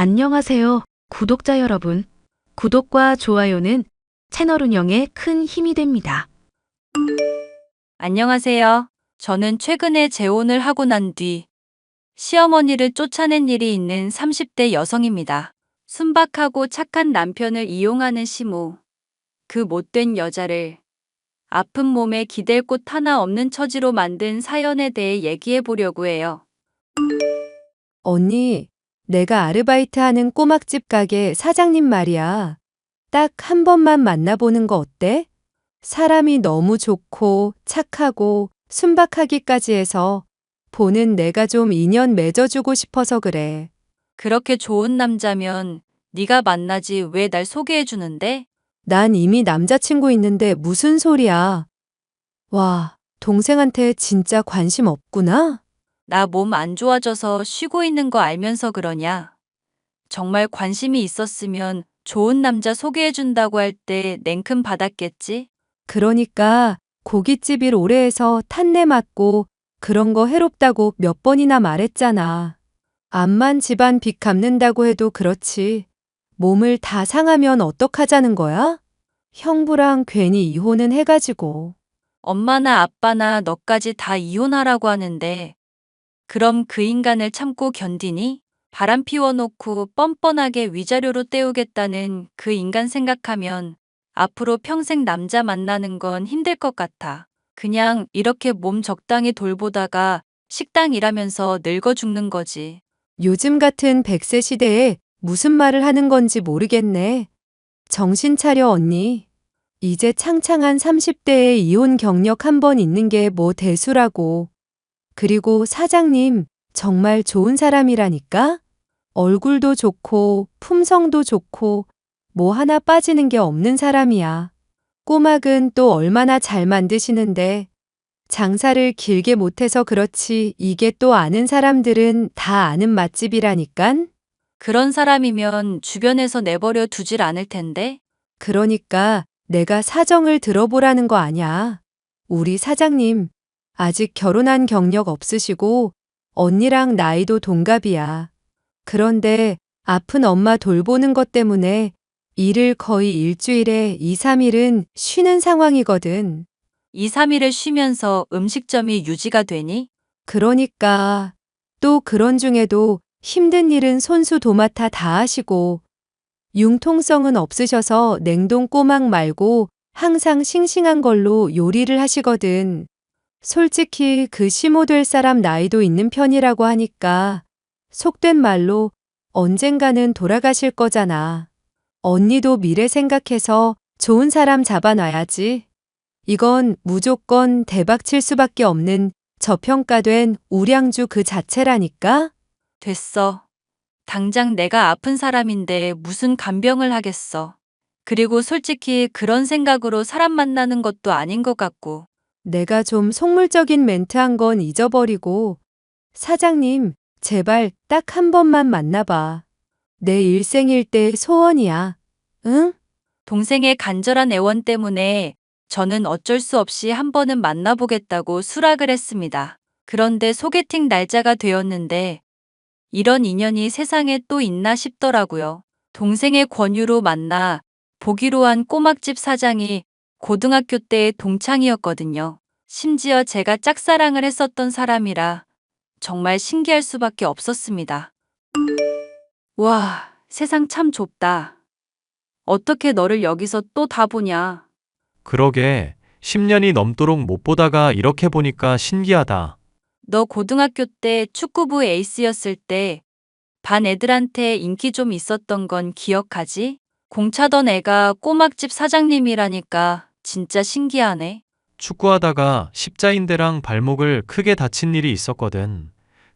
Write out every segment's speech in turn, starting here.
안녕하세요, 구독자 여러분. 구독과 좋아요는 채널 운영에 큰 힘이 됩니다. 안녕하세요. 저는 최근에 재혼을 하고 난 뒤 시어머니를 쫓아낸 일이 있는 30대 여성입니다. 순박하고 착한 남편을 이용하는 시모. 그 못된 여자를 아픈 몸에 기댈 곳 하나 없는 처지로 만든 사연에 대해 얘기해 보려고 해요. 언니, 내가 아르바이트하는 꼬막집 가게 사장님 말이야. 딱 한 번만 만나보는 거 어때? 사람이 너무 좋고 착하고 순박하기까지 해서 보는 내가 좀 인연 맺어주고 싶어서 그래. 그렇게 좋은 남자면 네가 만나지 왜 날 소개해 주는데? 난 이미 남자친구 있는데 무슨 소리야. 와, 동생한테 진짜 관심 없구나? 나 몸 안 좋아져서 쉬고 있는 거 알면서 그러냐? 정말 관심이 있었으면 좋은 남자 소개해 준다고 할 때 냉큼 받았겠지? 그러니까 고깃집 일 오래 해서 탄내 맡고 그런 거 해롭다고 몇 번이나 말했잖아. 암만 집안 빚 갚는다고 해도 그렇지. 몸을 다 상하면 어떡하자는 거야? 형부랑 괜히 이혼은 해가지고. 엄마나 아빠나 너까지 다 이혼하라고 하는데 그럼 그 인간을 참고 견디니? 바람 피워놓고 뻔뻔하게 위자료로 때우겠다는 그 인간 생각하면 앞으로 평생 남자 만나는 건 힘들 것 같아. 그냥 이렇게 몸 적당히 돌보다가 식당 일하면서 늙어 죽는 거지. 요즘 같은 100세 시대에 무슨 말을 하는 건지 모르겠네. 정신 차려, 언니. 이제 창창한 30대에 이혼 경력 한 번 있는 게 뭐 대수라고. 그리고 사장님, 정말 좋은 사람이라니까? 얼굴도 좋고, 품성도 좋고, 뭐 하나 빠지는 게 없는 사람이야. 꼬막은 또 얼마나 잘 만드시는데, 장사를 길게 못해서 그렇지, 이게 또 아는 사람들은 다 아는 맛집이라니깐? 그런 사람이면 주변에서 내버려 두질 않을 텐데? 그러니까 내가 사정을 들어보라는 거 아냐. 우리 사장님, 아직 결혼한 경력 없으시고, 언니랑 나이도 동갑이야. 그런데 아픈 엄마 돌보는 것 때문에 일을 거의 일주일에 2, 3일은 쉬는 상황이거든. 2, 3일을 쉬면서 음식점이 유지가 되니? 그러니까 또 그런 중에도 힘든 일은 손수 도맡아 다 하시고 융통성은 없으셔서 냉동 꼬막 말고 항상 싱싱한 걸로 요리를 하시거든. 솔직히 그 시모 될 사람 나이도 있는 편이라고 하니까 속된 말로 언젠가는 돌아가실 거잖아. 언니도 미래 생각해서 좋은 사람 잡아놔야지. 이건 무조건 대박 칠 수밖에 없는 저평가된 우량주 그 자체라니까? 됐어. 당장 내가 아픈 사람인데 무슨 간병을 하겠어. 그리고 솔직히 그런 생각으로 사람 만나는 것도 아닌 것 같고. 내가 좀 속물적인 멘트 한 건 잊어버리고, 사장님, 제발 딱 한 번만 만나봐. 내 일생일대 소원이야. 응? 동생의 간절한 애원 때문에 저는 어쩔 수 없이 한 번은 만나보겠다고 수락을 했습니다. 그런데 소개팅 날짜가 되었는데 이런 인연이 세상에 또 있나 싶더라고요. 동생의 권유로 만나 보기로 한 꼬막집 사장이 고등학교 때의 동창이었거든요. 심지어 제가 짝사랑을 했었던 사람이라 정말 신기할 수밖에 없었습니다. 와, 세상 참 좁다. 어떻게 너를 여기서 또 다 보냐? 그러게, 10년이 넘도록 못 보다가 이렇게 보니까 신기하다. 너 고등학교 때 축구부 에이스였을 때 반 애들한테 인기 좀 있었던 건 기억하지? 공차던 애가 꼬막집 사장님이라니까 진짜 신기하네. 축구하다가 십자인대랑 발목을 크게 다친 일이 있었거든.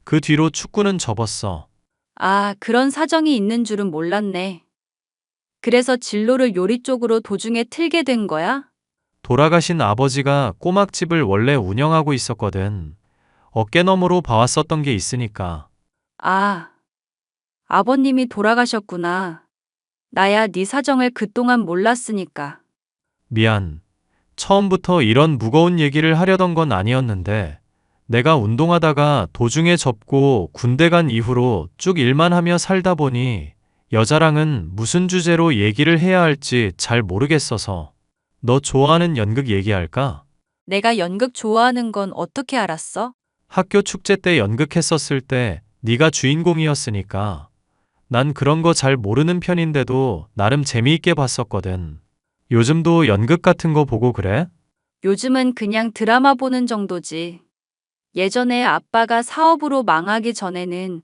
그 뒤로 축구는 접었어. 아, 그런 사정이 있는 줄은 몰랐네. 그래서 진로를 요리 쪽으로 도중에 틀게 된 거야? 돌아가신 아버지가 꼬막집을 원래 운영하고 있었거든. 어깨너머로 봐왔었던 게 있으니까. 아, 아버님이 돌아가셨구나. 나야 네 사정을 그동안 몰랐으니까. 미안. 처음부터 이런 무거운 얘기를 하려던 건 아니었는데, 내가 운동하다가 도중에 접고 군대 간 이후로 쭉 일만 하며 살다 보니 여자랑은 무슨 주제로 얘기를 해야 할지 잘 모르겠어서. 너 좋아하는 연극 얘기할까? 내가 연극 좋아하는 건 어떻게 알았어? 학교 축제 때 연극했었을 때 네가 주인공이었으니까. 난 그런 거 잘 모르는 편인데도 나름 재미있게 봤었거든. 요즘도 연극 같은 거 보고 그래? 요즘은 그냥 드라마 보는 정도지. 예전에 아빠가 사업으로 망하기 전에는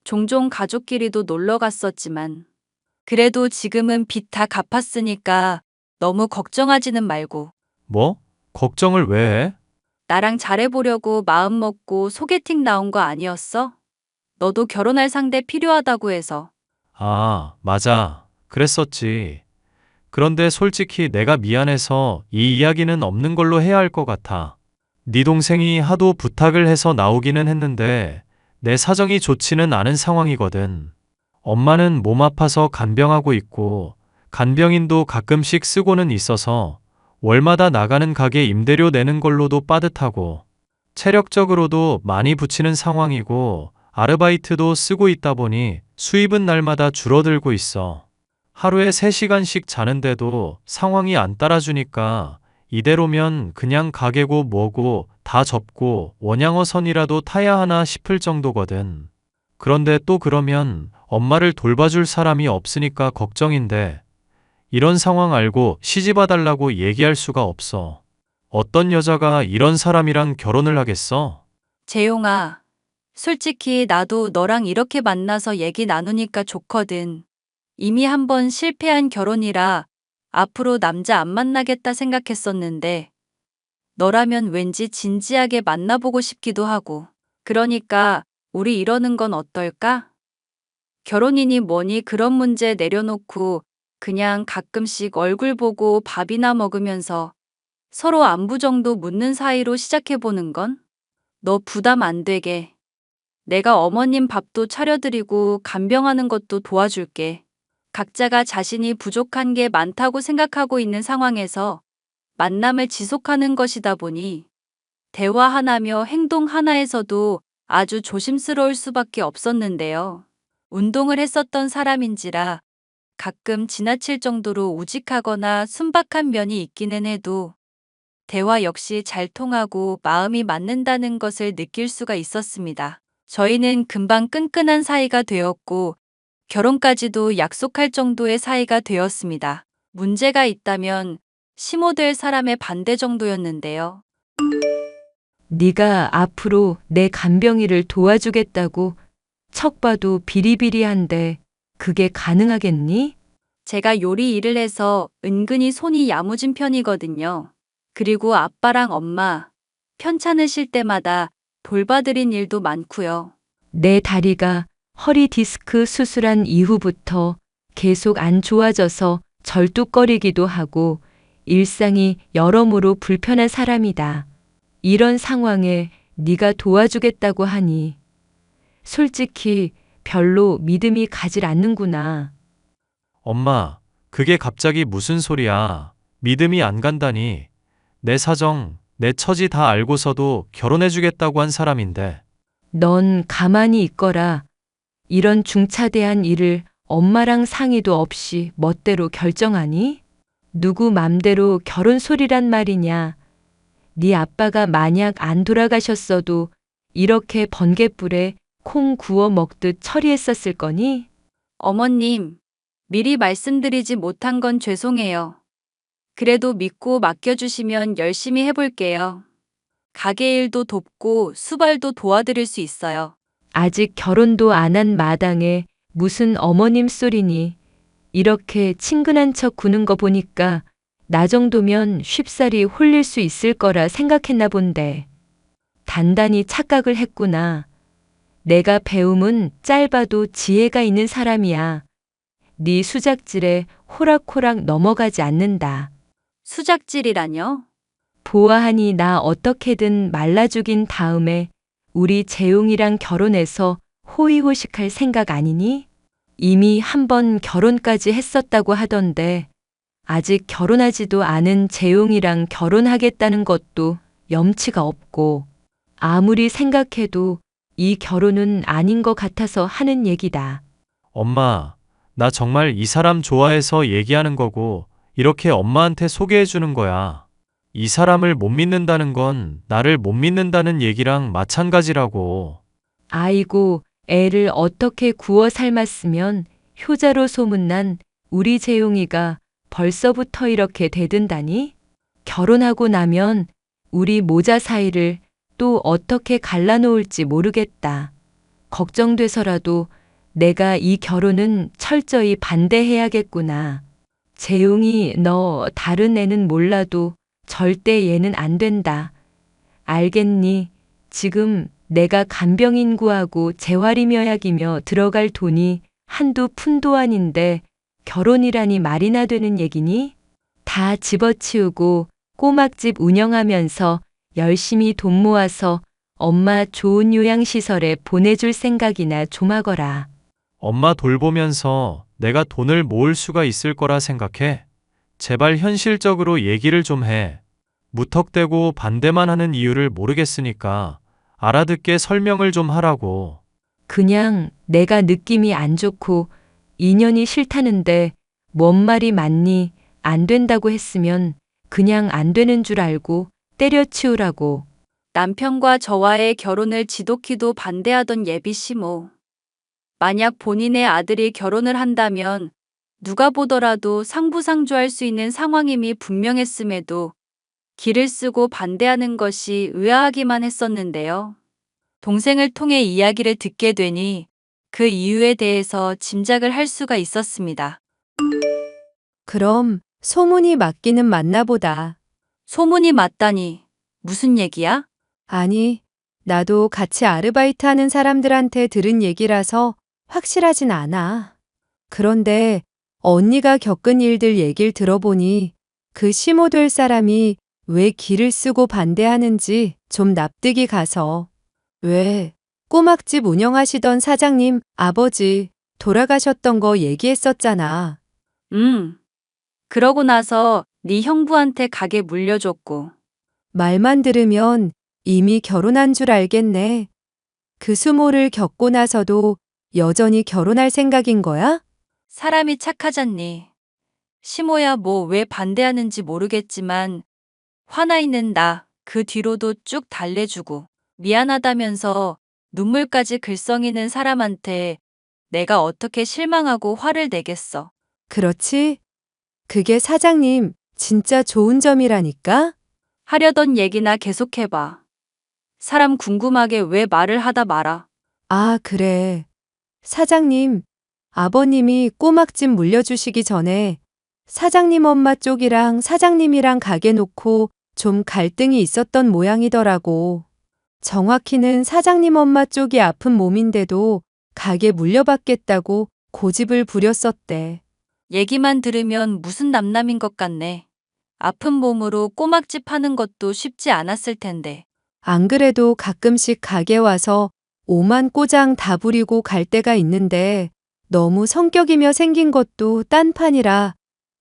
종종 가족끼리도 놀러 갔었지만, 그래도 지금은 빚 다 갚았으니까 너무 걱정하지는 말고, 뭐? 걱정을 왜 해? 나랑 잘해보려고 마음 먹고 소개팅 나온 거 아니었어? 너도 결혼할 상대 필요하다고 해서. 아, 맞아. 그랬었지. 그런데 솔직히 내가 미안해서 이 이야기는 없는 걸로 해야 할 것 같아. 네 동생이 하도 부탁을 해서 나오기는 했는데 내 사정이 좋지는 않은 상황이거든. 엄마는 몸 아파서 간병하고 있고 간병인도 가끔씩 쓰고는 있어서 월마다 나가는 가게 임대료 내는 걸로도 빠듯하고 체력적으로도 많이 부치는 상황이고 아르바이트도 쓰고 있다 보니 수입은 날마다 줄어들고 있어. 하루에 3시간씩 자는데도 상황이 안 따라주니까 이대로면 그냥 가게고 뭐고 다 접고 원양어선이라도 타야 하나 싶을 정도거든. 그런데 또 그러면 엄마를 돌봐줄 사람이 없으니까 걱정인데 이런 상황 알고 시집와달라고 얘기할 수가 없어. 어떤 여자가 이런 사람이랑 결혼을 하겠어? 재용아, 솔직히 나도 너랑 이렇게 만나서 얘기 나누니까 좋거든. 이미 한 번 실패한 결혼이라 앞으로 남자 안 만나겠다 생각했었는데, 너라면 왠지 진지하게 만나보고 싶기도 하고. 그러니까 우리 이러는 건 어떨까? 결혼이니 뭐니 그런 문제 내려놓고 그냥 가끔씩 얼굴 보고 밥이나 먹으면서 서로 안부 정도 묻는 사이로 시작해보는 건? 너 부담 안 되게. 내가 어머님 밥도 차려드리고 간병하는 것도 도와줄게. 각자가 자신이 부족한 게 많다고 생각하고 있는 상황에서 만남을 지속하는 것이다 보니 대화 하나며 행동 하나에서도 아주 조심스러울 수밖에 없었는데요. 운동을 했었던 사람인지라 가끔 지나칠 정도로 우직하거나 순박한 면이 있기는 해도 대화 역시 잘 통하고 마음이 맞는다는 것을 느낄 수가 있었습니다. 저희는 금방 끈끈한 사이가 되었고 결혼까지도 약속할 정도의 사이가 되었습니다. 문제가 있다면 심호될 사람의 반대 정도였는데요. 네가 앞으로 내 간병이를 도와주겠다고 척 봐도 비리비리한데 그게 가능하겠니? 제가 요리 일을 해서 은근히 손이 야무진 편이거든요. 그리고 아빠랑 엄마 편찮으실 때마다 돌봐드린 일도 많고요. 내 다리가 허리 디스크 수술한 이후부터 계속 안 좋아져서 절뚝거리기도 하고 일상이 여러모로 불편한 사람이다. 이런 상황에 네가 도와주겠다고 하니 솔직히 별로 믿음이 가질 않는구나. 엄마, 그게 갑자기 무슨 소리야. 믿음이 안 간다니. 내 사정, 내 처지 다 알고서도 결혼해주겠다고 한 사람인데. 넌 가만히 있거라. 이런 중차대한 일을 엄마랑 상의도 없이 멋대로 결정하니? 누구 맘대로 결혼 소리란 말이냐. 네 아빠가 만약 안 돌아가셨어도 이렇게 번갯불에 콩 구워 먹듯 처리했었을 거니? 어머님, 미리 말씀드리지 못한 건 죄송해요. 그래도 믿고 맡겨주시면 열심히 해볼게요. 가게 일도 돕고 수발도 도와드릴 수 있어요. 아직 결혼도 안 한 마당에 무슨 어머님 소리니. 이렇게 친근한 척 구는 거 보니까 나 정도면 쉽사리 홀릴 수 있을 거라 생각했나 본데. 단단히 착각을 했구나. 내가 배움은 짧아도 지혜가 있는 사람이야. 네 수작질에 호락호락 넘어가지 않는다. 수작질이라뇨? 보아하니 나 어떻게든 말라죽인 다음에 우리 재용이랑 결혼해서 호의호식할 생각 아니니? 이미 한 번 결혼까지 했었다고 하던데 아직 결혼하지도 않은 재용이랑 결혼하겠다는 것도 염치가 없고 아무리 생각해도 이 결혼은 아닌 것 같아서 하는 얘기다. 엄마, 나 정말 이 사람 좋아해서 얘기하는 거고, 이렇게 엄마한테 소개해 주는 거야. 이 사람을 못 믿는다는 건 나를 못 믿는다는 얘기랑 마찬가지라고. 아이고, 애를 어떻게 구워 삶았으면 효자로 소문난 우리 재용이가 벌써부터 이렇게 대든다니? 결혼하고 나면 우리 모자 사이를 또 어떻게 갈라놓을지 모르겠다. 걱정돼서라도 내가 이 결혼은 철저히 반대해야겠구나. 재용이 너 다른 애는 몰라도 절대 얘는 안 된다. 알겠니? 지금 내가 간병인구하고 재활임여약이며 들어갈 돈이 한두 푼도 아닌데 결혼이라니 말이나 되는 얘기니? 다 집어치우고 꼬막집 운영하면서 열심히 돈 모아서 엄마 좋은 요양시설에 보내줄 생각이나 좀 하거라. 엄마 돌보면서 내가 돈을 모을 수가 있을 거라 생각해? 제발 현실적으로 얘기를 좀 해. 무턱대고 반대만 하는 이유를 모르겠으니까 알아듣게 설명을 좀 하라고. 그냥 내가 느낌이 안 좋고 인연이 싫다는데 뭔 말이 맞니? 안 된다고 했으면 그냥 안 되는 줄 알고 때려치우라고. 남편과 저와의 결혼을 지독히도 반대하던 예비 시모. 만약 본인의 아들이 결혼을 한다면 누가 보더라도 상부상조할 수 있는 상황임이 분명했음에도 기를 쓰고 반대하는 것이 의아하기만 했었는데요. 동생을 통해 이야기를 듣게 되니 그 이유에 대해서 짐작을 할 수가 있었습니다. 그럼 소문이 맞기는 맞나 보다. 소문이 맞다니 무슨 얘기야? 아니, 나도 같이 아르바이트 하는 사람들한테 들은 얘기라서 확실하진 않아. 그런데 언니가 겪은 일들 얘기를 들어보니 그 시모 될 사람이 왜 기를 쓰고 반대하는지 좀 납득이 가서. 왜 꼬막집 운영하시던 사장님 아버지 돌아가셨던 거 얘기했었잖아. 그러고 나서 네 형부한테 가게 물려줬고. 말만 들으면 이미 결혼한 줄 알겠네. 그 수모를 겪고 나서도 여전히 결혼할 생각인 거야? 사람이 착하잖니. 시모야 뭐 왜 반대하는지 모르겠지만 화나 있는 나 그 뒤로도 쭉 달래주고 미안하다면서 눈물까지 글썽이는 사람한테 내가 어떻게 실망하고 화를 내겠어. 그렇지? 그게 사장님 진짜 좋은 점이라니까? 하려던 얘기나 계속해봐. 사람 궁금하게 왜 말을 하다 말아. 아, 그래. 사장님, 아버님이 꼬막집 물려주시기 전에 사장님 엄마 쪽이랑 사장님이랑 가게 놓고 좀 갈등이 있었던 모양이더라고. 정확히는 사장님 엄마 쪽이 아픈 몸인데도 가게 물려받겠다고 고집을 부렸었대. 얘기만 들으면 무슨 남남인 것 같네. 아픈 몸으로 꼬막집 하는 것도 쉽지 않았을 텐데. 안 그래도 가끔씩 가게 와서 오만 꼬장 다 부리고 갈 때가 있는데 너무 성격이며 생긴 것도 딴판이라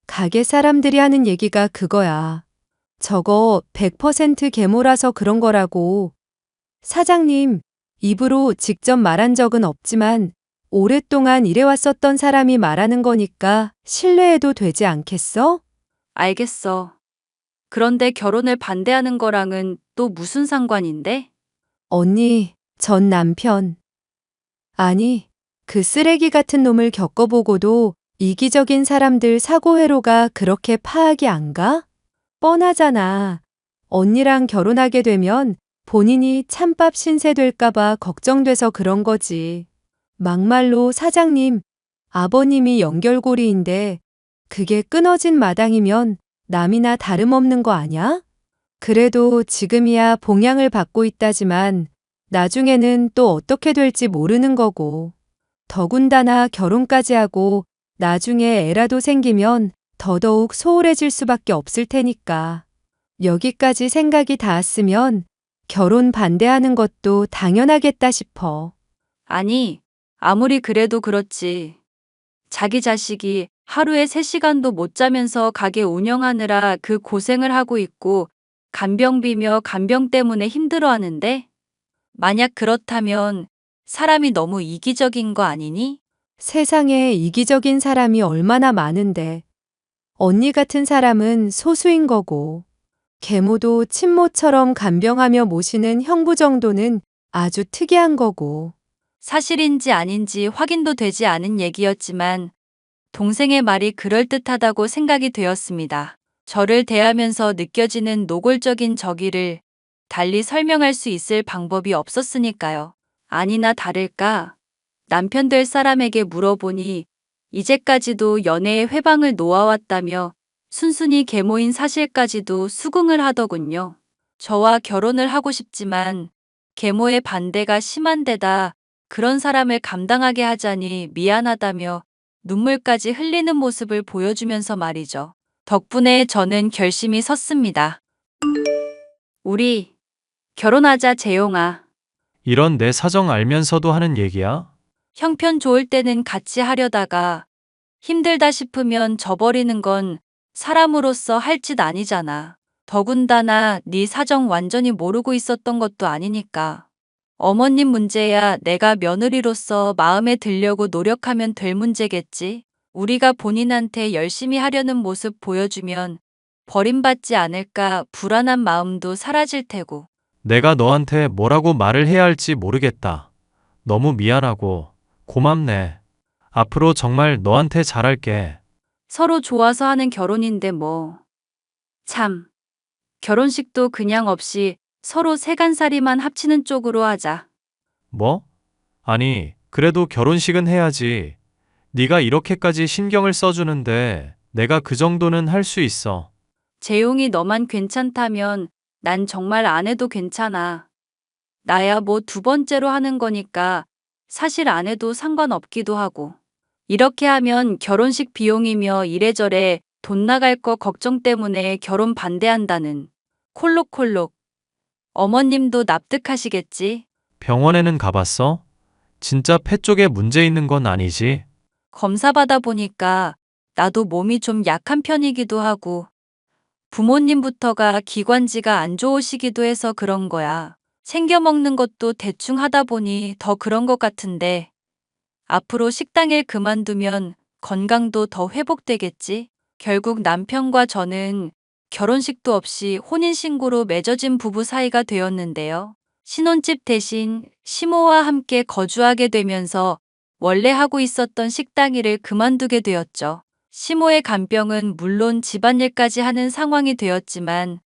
가게 사람들이 하는 얘기가 그거야. 저거 100% 계모라서 그런 거라고. 사장님, 입으로 직접 말한 적은 없지만 오랫동안 일해왔었던 사람이 말하는 거니까 신뢰해도 되지 않겠어? 알겠어. 그런데 결혼을 반대하는 거랑은 또 무슨 상관인데? 언니, 전 남편. 아니, 그 쓰레기 같은 놈을 겪어보고도 이기적인 사람들 사고회로가 그렇게 파악이 안 가? 뻔하잖아. 언니랑 결혼하게 되면 본인이 찬밥 신세 될까봐 걱정돼서 그런 거지. 막말로 사장님, 아버님이 연결고리인데 그게 끊어진 마당이면 남이나 다름없는 거 아냐? 그래도 지금이야 봉양을 받고 있다지만 나중에는 또 어떻게 될지 모르는 거고. 더군다나 결혼까지 하고 나중에 애라도 생기면 더더욱 소홀해질 수밖에 없을 테니까. 여기까지 생각이 닿았으면 결혼 반대하는 것도 당연하겠다 싶어. 아니, 아무리 그래도 그렇지. 자기 자식이 하루에 3시간도 못 자면서 가게 운영하느라 그 고생을 하고 있고 간병비며 간병 때문에 힘들어하는데 만약 그렇다면 사람이 너무 이기적인 거 아니니? 세상에 이기적인 사람이 얼마나 많은데. 언니 같은 사람은 소수인 거고. 계모도 친모처럼 간병하며 모시는 형부 정도는 아주 특이한 거고. 사실인지 아닌지 확인도 되지 않은 얘기였지만 동생의 말이 그럴듯하다고 생각이 되었습니다. 저를 대하면서 느껴지는 노골적인 저기를 달리 설명할 수 있을 방법이 없었으니까요. 아니나 다를까 남편 될 사람에게 물어보니 이제까지도 연애의 회방을 놓아왔다며 순순히 계모인 사실까지도 수긍을 하더군요. 저와 결혼을 하고 싶지만 계모의 반대가 심한 데다 그런 사람을 감당하게 하자니 미안하다며 눈물까지 흘리는 모습을 보여주면서 말이죠. 덕분에 저는 결심이 섰습니다. 우리 결혼하자, 재용아. 이런 내 사정 알면서도 하는 얘기야? 형편 좋을 때는 같이 하려다가 힘들다 싶으면 져버리는 건 사람으로서 할 짓 아니잖아. 더군다나 네 사정 완전히 모르고 있었던 것도 아니니까. 어머님 문제야 내가 며느리로서 마음에 들려고 노력하면 될 문제겠지. 우리가 본인한테 열심히 하려는 모습 보여주면 버림받지 않을까 불안한 마음도 사라질 테고. 내가 너한테 뭐라고 말을 해야 할지 모르겠다. 너무 미안하고 고맙네. 앞으로 정말 너한테 잘할게. 서로 좋아서 하는 결혼인데 뭐. 참. 결혼식도 그냥 없이 서로 세간살이만 합치는 쪽으로 하자. 뭐? 아니, 그래도 결혼식은 해야지. 네가 이렇게까지 신경을 써주는데 내가 그 정도는 할 수 있어. 재용이 너만 괜찮다면 난 정말 안 해도 괜찮아. 나야 뭐 두 번째로 하는 거니까 사실 안 해도 상관없기도 하고. 이렇게 하면 결혼식 비용이며 이래저래 돈 나갈 거 걱정 때문에 결혼 반대한다는 콜록콜록. 어머님도 납득하시겠지? 병원에는 가봤어? 진짜 폐 쪽에 문제 있는 건 아니지? 검사 받아 보니까 나도 몸이 좀 약한 편이기도 하고 부모님부터가 기관지가 안 좋으시기도 해서 그런 거야. 챙겨 먹는 것도 대충 하다 보니 더 그런 것 같은데 앞으로 식당일 그만두면 건강도 더 회복되겠지? 결국 남편과 저는 결혼식도 없이 혼인신고로 맺어진 부부 사이가 되었는데요. 신혼집 대신 시모와 함께 거주하게 되면서 원래 하고 있었던 식당 일을 그만두게 되었죠. 시모의 간병은 물론 집안일까지 하는 상황이 되었지만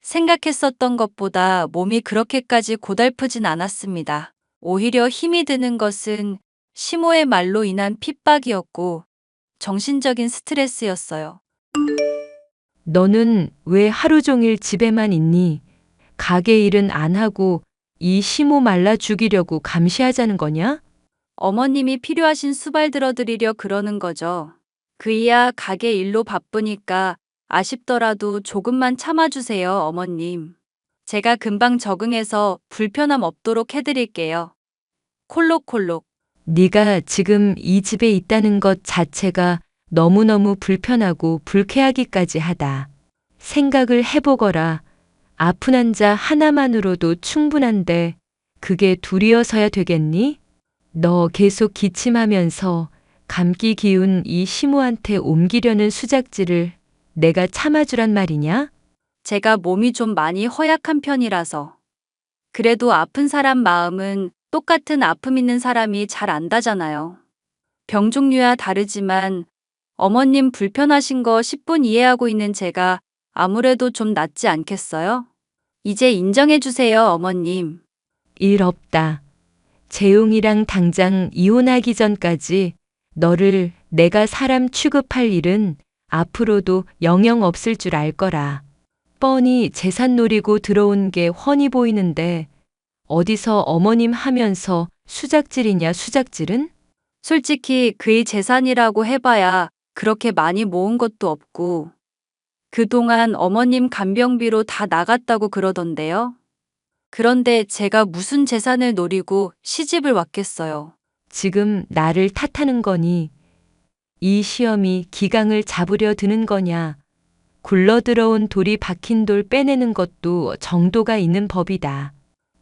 생각했었던 것보다 몸이 그렇게까지 고달프진 않았습니다. 오히려 힘이 드는 것은 시모의 말로 인한 핍박이었고 정신적인 스트레스였어요. 너는 왜 하루 종일 집에만 있니? 가게 일은 안 하고 이 시모 말라 죽이려고 감시하자는 거냐? 어머님이 필요하신 수발 들어드리려 그러는 거죠. 그이야 가게 일로 바쁘니까 아쉽더라도 조금만 참아주세요, 어머님. 제가 금방 적응해서 불편함 없도록 해드릴게요. 콜록콜록. 네가 지금 이 집에 있다는 것 자체가 너무너무 불편하고 불쾌하기까지 하다. 생각을 해보거라. 아픈 환자 하나만으로도 충분한데 그게 둘이어서야 되겠니? 너 계속 기침하면서 감기 기운 이 시모한테 옮기려는 수작질을 내가 참아주란 말이냐? 제가 몸이 좀 많이 허약한 편이라서. 그래도 아픈 사람 마음은 똑같은 아픔 있는 사람이 잘 안다잖아요. 병 종류야 다르지만 어머님 불편하신 거 10분 이해하고 있는 제가 아무래도 좀 낫지 않겠어요? 이제 인정해 주세요, 어머님. 일 없다. 재용이랑 당장 이혼하기 전까지 너를 내가 사람 취급할 일은 앞으로도 영영 없을 줄 알 거라. 뻔히 재산 노리고 들어온 게 훤히 보이는데 어디서 어머님 하면서 수작질이냐 수작질은? 솔직히 그의 재산이라고 해봐야 그렇게 많이 모은 것도 없고 그동안 어머님 간병비로 다 나갔다고 그러던데요. 그런데 제가 무슨 재산을 노리고 시집을 왔겠어요. 지금 나를 탓하는 거니? 이 시험이 기강을 잡으려 드는 거냐? 굴러들어온 돌이 박힌 돌 빼내는 것도 정도가 있는 법이다.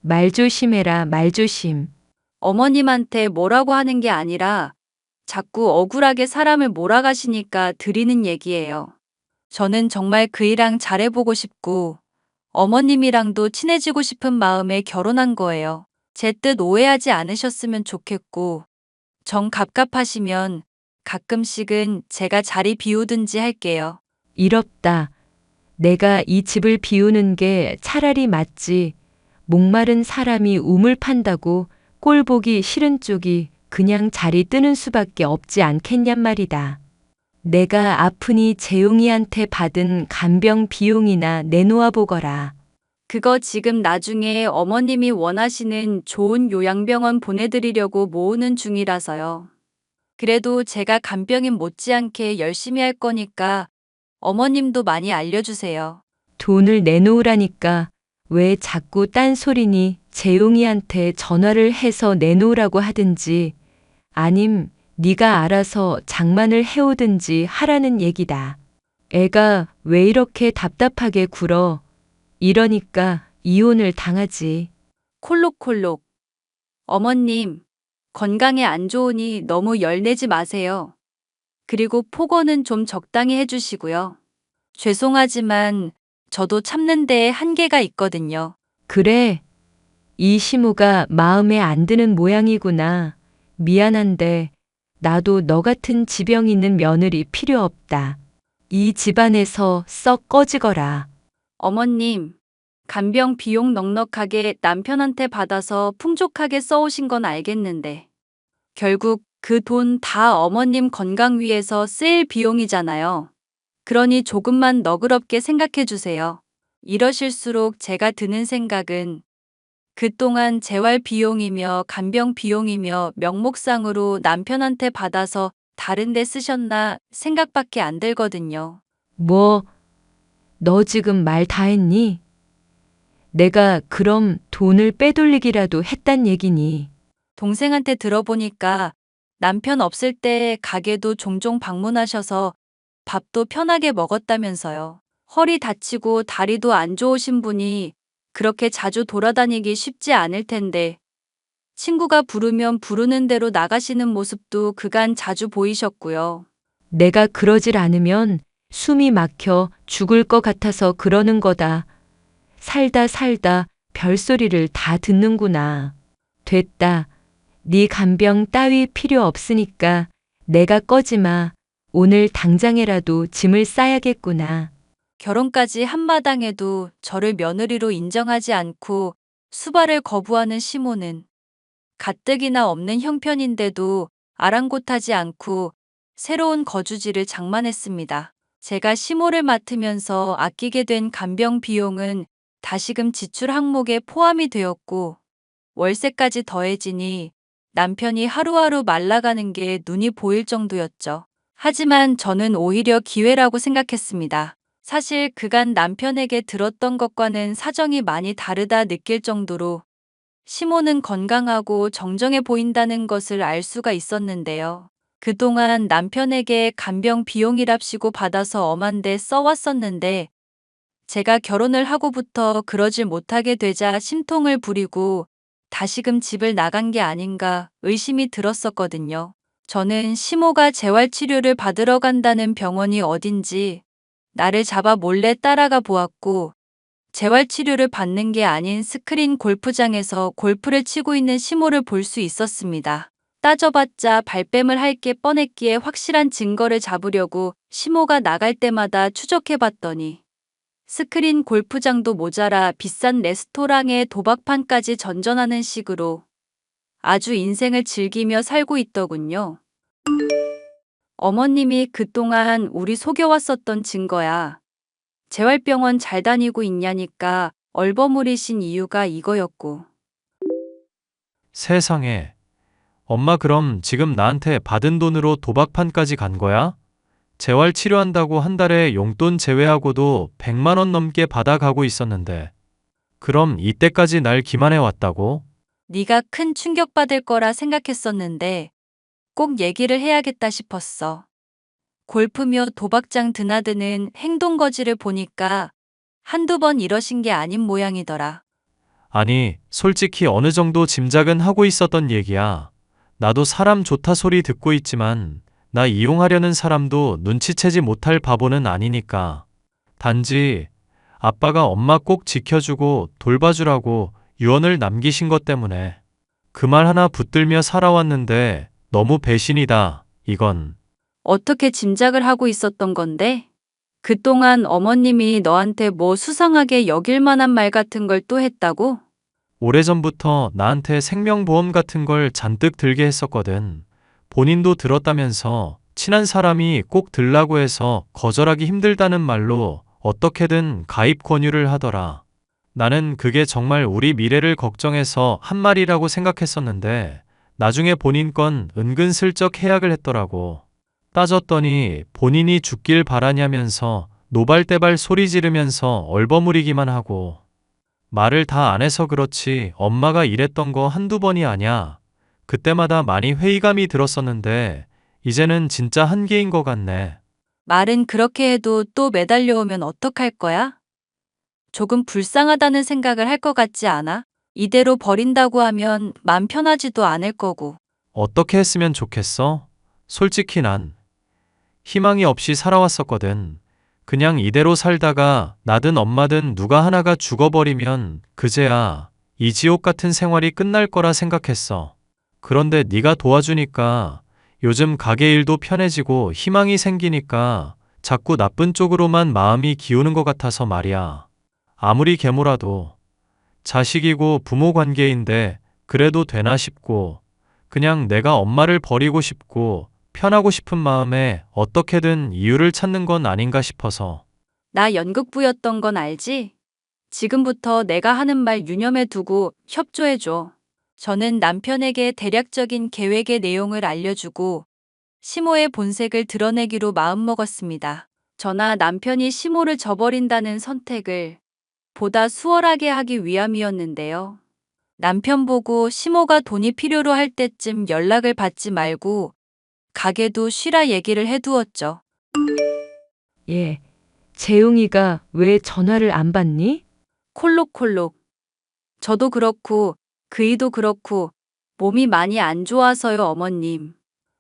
말 조심해라, 말 조심. 어머님한테 뭐라고 하는 게 아니라 자꾸 억울하게 사람을 몰아가시니까 드리는 얘기예요. 저는 정말 그이랑 잘해보고 싶고 어머님이랑도 친해지고 싶은 마음에 결혼한 거예요. 제 뜻 오해하지 않으셨으면 좋겠고 정 갑갑하시면 가끔씩은 제가 자리 비우든지 할게요. 이럽다. 내가 이 집을 비우는 게 차라리 맞지. 목마른 사람이 우물 판다고 꼴 보기 싫은 쪽이 그냥 자리 뜨는 수밖에 없지 않겠냔 말이다. 내가 아프니 재용이한테 받은 간병 비용이나 내놓아 보거라. 그거 지금 나중에 어머님이 원하시는 좋은 요양병원 보내드리려고 모으는 중이라서요. 그래도 제가 간병인 못지않게 열심히 할 거니까 어머님도 많이 알려주세요. 돈을 내놓으라니까 왜 자꾸 딴소리니. 재용이한테 전화를 해서 내놓으라고 하든지 아님 네가 알아서 장만을 해오든지 하라는 얘기다. 애가 왜 이렇게 답답하게 굴어. 이러니까 이혼을 당하지. 콜록콜록. 어머님, 건강에 안 좋으니 너무 열내지 마세요. 그리고 폭언은 좀 적당히 해주시고요. 죄송하지만 저도 참는 데에 한계가 있거든요. 그래. 이 시모가 마음에 안 드는 모양이구나. 미안한데 나도 너 같은 지병 있는 며느리 필요 없다. 이 집안에서 썩 꺼지거라. 어머님, 간병 비용 넉넉하게 남편한테 받아서 풍족하게 써오신 건 알겠는데 결국 그 돈 다 어머님 건강 위해서 쓰일 비용이잖아요. 그러니 조금만 너그럽게 생각해 주세요. 이러실수록 제가 드는 생각은 그동안 재활 비용이며 간병 비용이며 명목상으로 남편한테 받아서 다른 데 쓰셨나 생각밖에 안 들거든요. 뭐, 너 지금 말 다 했니? 내가 그럼 돈을 빼돌리기라도 했단 얘기니. 동생한테 들어보니까 남편 없을 때 가게도 종종 방문하셔서 밥도 편하게 먹었다면서요. 허리 다치고 다리도 안 좋으신 분이 그렇게 자주 돌아다니기 쉽지 않을 텐데 친구가 부르면 부르는 대로 나가시는 모습도 그간 자주 보이셨고요. 내가 그러질 않으면 숨이 막혀 죽을 것 같아서 그러는 거다. 살다 살다 별소리를 다 듣는구나. 됐다. 네 간병 따위 필요 없으니까 내가 꺼지마. 오늘 당장에라도 짐을 싸야겠구나. 결혼까지 한마당에도 저를 며느리로 인정하지 않고 수발을 거부하는 시모는 가뜩이나 없는 형편인데도 아랑곳하지 않고 새로운 거주지를 장만했습니다. 제가 시모를 맡으면서 아끼게 된 간병 비용은 다시금 지출 항목에 포함이 되었고 월세까지 더해지니 남편이 하루하루 말라가는 게 눈이 보일 정도였죠. 하지만 저는 오히려 기회라고 생각했습니다. 사실 그간 남편에게 들었던 것과는 사정이 많이 다르다 느낄 정도로 시모는 건강하고 정정해 보인다는 것을 알 수가 있었는데요. 그동안 남편에게 간병 비용이랍시고 받아서 엄한데 써왔었는데 제가 결혼을 하고부터 그러질 못하게 되자 심통을 부리고 다시금 집을 나간 게 아닌가 의심이 들었었거든요. 저는 시모가 재활치료를 받으러 간다는 병원이 어딘지 나를 잡아 몰래 따라가 보았고 재활치료를 받는 게 아닌 스크린 골프장에서 골프를 치고 있는 시모를 볼 수 있었습니다. 따져봤자 발뺌을 할 게 뻔했기에 확실한 증거를 잡으려고 시모가 나갈 때마다 추적해봤더니 스크린 골프장도 모자라 비싼 레스토랑에 도박판까지 전전하는 식으로 아주 인생을 즐기며 살고 있더군요. 어머님이 그동안 우리 속여왔었던 증거야. 재활병원 잘 다니고 있냐니까 얼버무리신 이유가 이거였고. 세상에. 엄마 그럼 지금 나한테 받은 돈으로 도박판까지 간 거야? 재활 치료한다고 한 달에 용돈 제외하고도 100만 원 넘게 받아가고 있었는데. 그럼 이때까지 날 기만해 왔다고? 네가 큰 충격받을 거라 생각했었는데 꼭 얘기를 해야겠다 싶었어. 골프며 도박장 드나드는 행동거지를 보니까 한두 번 이러신 게 아닌 모양이더라. 아니, 솔직히 어느 정도 짐작은 하고 있었던 얘기야. 나도 사람 좋다 소리 듣고 있지만 나 이용하려는 사람도 눈치채지 못할 바보는 아니니까. 단지 아빠가 엄마 꼭 지켜주고 돌봐주라고 유언을 남기신 것 때문에 그 말 하나 붙들며 살아왔는데 너무 배신이다, 이건. 어떻게 짐작을 하고 있었던 건데? 그동안 어머님이 너한테 뭐 수상하게 여길 만한 말 같은 걸 또 했다고? 오래전부터 나한테 생명보험 같은 걸 잔뜩 들게 했었거든. 본인도 들었다면서 친한 사람이 꼭 들라고 해서 거절하기 힘들다는 말로 어떻게든 가입 권유를 하더라. 나는 그게 정말 우리 미래를 걱정해서 한 말이라고 생각했었는데 나중에 본인 건 은근슬쩍 해약을 했더라고. 따졌더니 본인이 죽길 바라냐면서 노발대발 소리 지르면서 얼버무리기만 하고. 말을 다 안 해서 그렇지 엄마가 이랬던 거 한두 번이 아냐. 그때마다 많이 회의감이 들었었는데 이제는 진짜 한계인 것 같네. 말은 그렇게 해도 또 매달려오면 어떡할 거야? 조금 불쌍하다는 생각을 할 것 같지 않아? 이대로 버린다고 하면 맘 편하지도 않을 거고. 어떻게 했으면 좋겠어? 솔직히 난 희망이 없이 살아왔었거든. 그냥 이대로 살다가 나든 엄마든 누가 하나가 죽어버리면 그제야 이 지옥 같은 생활이 끝날 거라 생각했어. 그런데 네가 도와주니까 요즘 가게 일도 편해지고 희망이 생기니까 자꾸 나쁜 쪽으로만 마음이 기우는 것 같아서 말이야. 아무리 계모라도 자식이고 부모 관계인데 그래도 되나 싶고 그냥 내가 엄마를 버리고 싶고 편하고 싶은 마음에 어떻게든 이유를 찾는 건 아닌가 싶어서. 나 연극부였던 건 알지? 지금부터 내가 하는 말 유념해 두고 협조해줘. 저는 남편에게 대략적인 계획의 내용을 알려주고 시모의 본색을 드러내기로 마음먹었습니다. 저나 남편이 시모를 저버린다는 선택을 보다 수월하게 하기 위함이었는데요. 남편 보고 시모가 돈이 필요로 할 때쯤 연락을 받지 말고 가게도 쉬라 얘기를 해두었죠. 예. 재웅이가 왜 전화를 안 받니? 콜록콜록. 저도 그렇고 그이도 그렇고 몸이 많이 안 좋아서요, 어머님.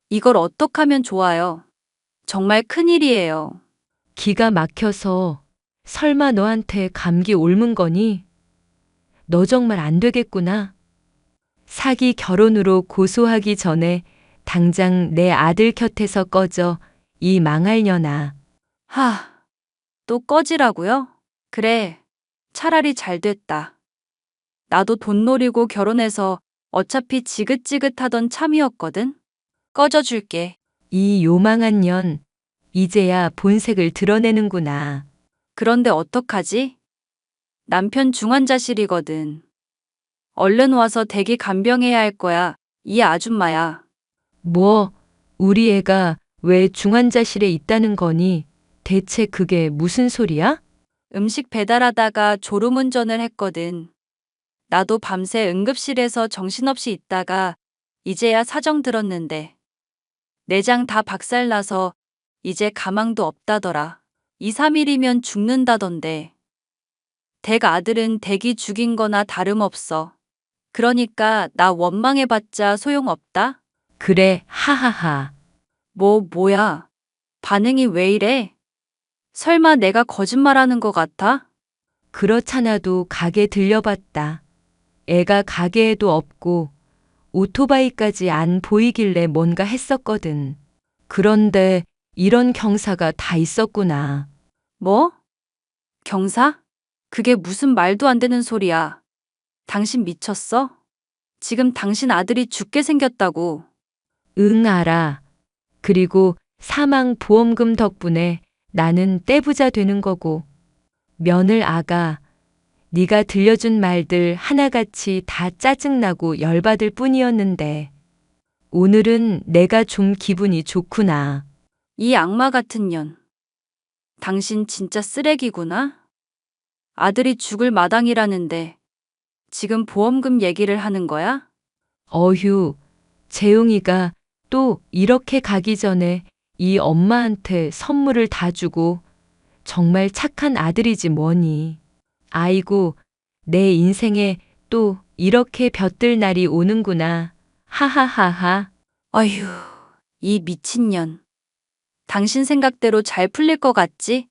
이걸 어떡하면 좋아요? 정말 큰일이에요. 기가 막혀서 설마 너한테 감기 옮은 거니? 너 정말 안 되겠구나. 사기 결혼으로 고소하기 전에 당장 내 아들 곁에서 꺼져 이 망할 년아. 또 꺼지라고요? 그래, 차라리 잘 됐다. 나도 돈 노리고 결혼해서 어차피 지긋지긋하던 참이었거든? 꺼져줄게. 이 요망한 년, 이제야 본색을 드러내는구나. 그런데 어떡하지? 남편 중환자실이거든. 얼른 와서 대기 간병해야 할 거야. 이 아줌마야. 뭐, 우리 애가 왜 중환자실에 있다는 거니? 대체 그게 무슨 소리야? 음식 배달하다가 졸음운전을 했거든. 나도 밤새 응급실에서 정신없이 있다가 이제야 사정 들었는데 내장 다 박살나서 이제 가망도 없다더라. 2, 3일이면 죽는다던데. 댁 아들은 댁이 죽인 거나 다름없어. 그러니까 나 원망해봤자 소용없다? 그래, 하하하. 뭐야? 반응이 왜 이래? 설마 내가 거짓말하는 것 같아? 그렇잖아도 가게 들려봤다. 애가 가게에도 없고 오토바이까지 안 보이길래 뭔가 했었거든. 그런데 이런 경사가 다 있었구나. 뭐? 경사? 그게 무슨 말도 안 되는 소리야. 당신 미쳤어? 지금 당신 아들이 죽게 생겼다고. 응, 알아. 그리고 사망 보험금 덕분에 나는 떼부자 되는 거고. 며느 아가, 네가 들려준 말들 하나같이 다 짜증나고 열받을 뿐이었는데 오늘은 내가 좀 기분이 좋구나. 이 악마 같은 년. 당신 진짜 쓰레기구나? 아들이 죽을 마당이라는데 지금 보험금 얘기를 하는 거야? 어휴, 재웅이가 또 이렇게 가기 전에 이 엄마한테 선물을 다 주고 정말 착한 아들이지 뭐니. 아이고, 내 인생에 또 이렇게 볕들 날이 오는구나. 하하하하. 어휴, 이 미친년. 당신 생각대로 잘 풀릴 것 같지?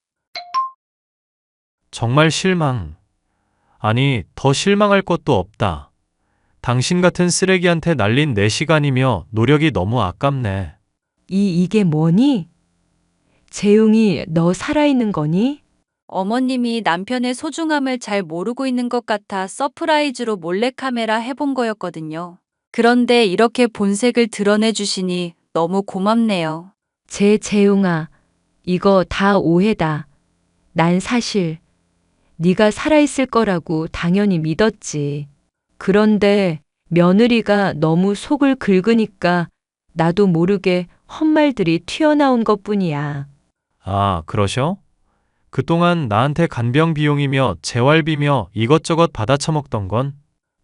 정말 실망. 아니, 더 실망할 것도 없다. 당신 같은 쓰레기한테 날린 내 시간이며 노력이 너무 아깝네. 이게 뭐니? 재웅이 너 살아있는 거니? 어머님이 남편의 소중함을 잘 모르고 있는 것 같아 서프라이즈로 몰래카메라 해본 거였거든요. 그런데 이렇게 본색을 드러내 주시니 너무 고맙네요. 재웅아, 이거 다 오해다. 난 사실 네가 살아있을 거라고 당연히 믿었지. 그런데 며느리가 너무 속을 긁으니까 나도 모르게 헛말들이 튀어나온 것뿐이야. 아, 그러셔? 그동안 나한테 간병 비용이며 재활비며 이것저것 받아 처먹던 건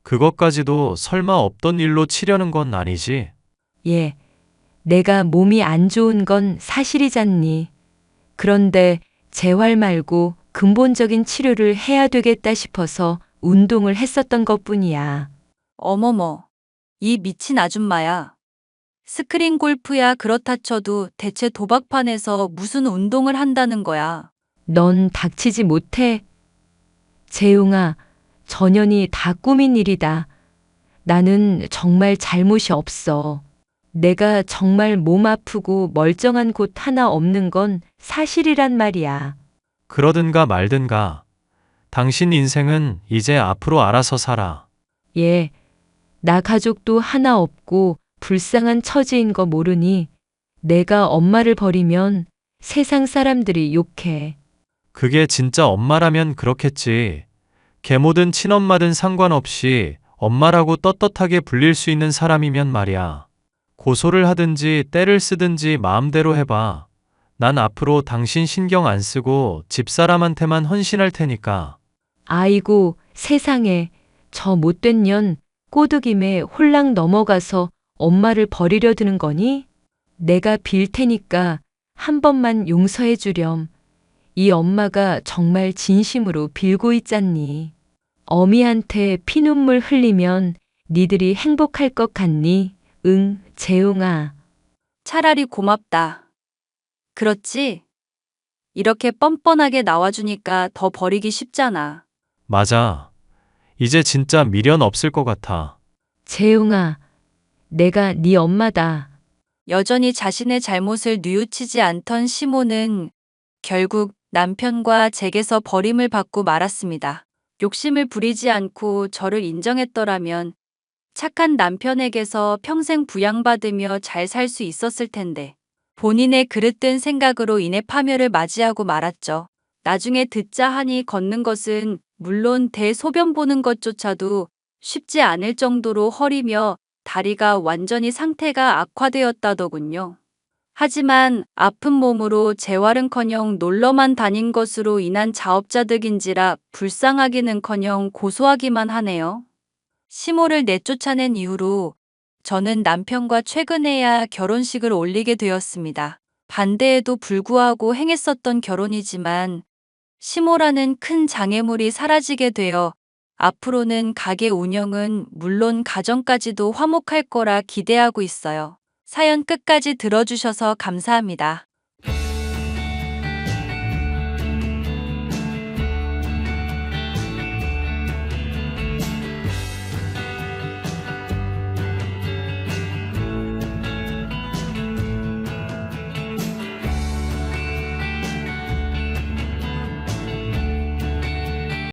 그것까지도 설마 없던 일로 치려는 건 아니지? 예, 내가 몸이 안 좋은 건 사실이잖니. 그런데 재활 말고 근본적인 치료를 해야 되겠다 싶어서 운동을 했었던 것뿐이야. 어머머, 이 미친 아줌마야. 스크린 골프야 그렇다 쳐도 대체 도박판에서 무슨 운동을 한다는 거야. 넌 닥치지 못해. 재웅아, 전연이 다 꾸민 일이다. 나는 정말 잘못이 없어. 내가 정말 몸 아프고 멀쩡한 곳 하나 없는 건 사실이란 말이야. 그러든가 말든가. 당신 인생은 이제 앞으로 알아서 살아. 예, 나 가족도 하나 없고 불쌍한 처지인 거 모르니 내가 엄마를 버리면 세상 사람들이 욕해. 그게 진짜 엄마라면 그렇겠지. 계모든 친엄마든 상관없이 엄마라고 떳떳하게 불릴 수 있는 사람이면 말이야. 고소를 하든지 때를 쓰든지 마음대로 해봐. 난 앞으로 당신 신경 안 쓰고 집사람한테만 헌신할 테니까. 아이고, 세상에, 저 못된 년 꼬드김에 홀랑 넘어가서 엄마를 버리려 드는 거니? 내가 빌 테니까 한 번만 용서해 주렴. 이 엄마가 정말 진심으로 빌고 있잖니. 어미한테 피눈물 흘리면 니들이 행복할 것 같니? 응, 재웅아. 차라리 고맙다. 그렇지? 이렇게 뻔뻔하게 나와주니까 더 버리기 쉽잖아. 맞아. 이제 진짜 미련 없을 것 같아. 재웅아, 내가 네 엄마다. 여전히 자신의 잘못을 뉘우치지 않던 시모는 결국 남편과 제게서 버림을 받고 말았습니다. 욕심을 부리지 않고 저를 인정했더라면 착한 남편에게서 평생 부양받으며 잘 살 수 있었을 텐데 본인의 그릇된 생각으로 인해 파멸을 맞이하고 말았죠. 나중에 듣자 하니 걷는 것은 물론 대소변 보는 것조차도 쉽지 않을 정도로 허리며 다리가 완전히 상태가 악화되었다더군요. 하지만 아픈 몸으로 재활은커녕 놀러만 다닌 것으로 인한 자업자득인지라 불쌍하기는커녕 고소하기만 하네요. 시모를 내쫓아낸 이후로 저는 남편과 최근에야 결혼식을 올리게 되었습니다. 반대에도 불구하고 행했었던 결혼이지만 시모라는 큰 장애물이 사라지게 되어 앞으로는 가게 운영은 물론 가정까지도 화목할 거라 기대하고 있어요. 사연 끝까지 들어주셔서 감사합니다.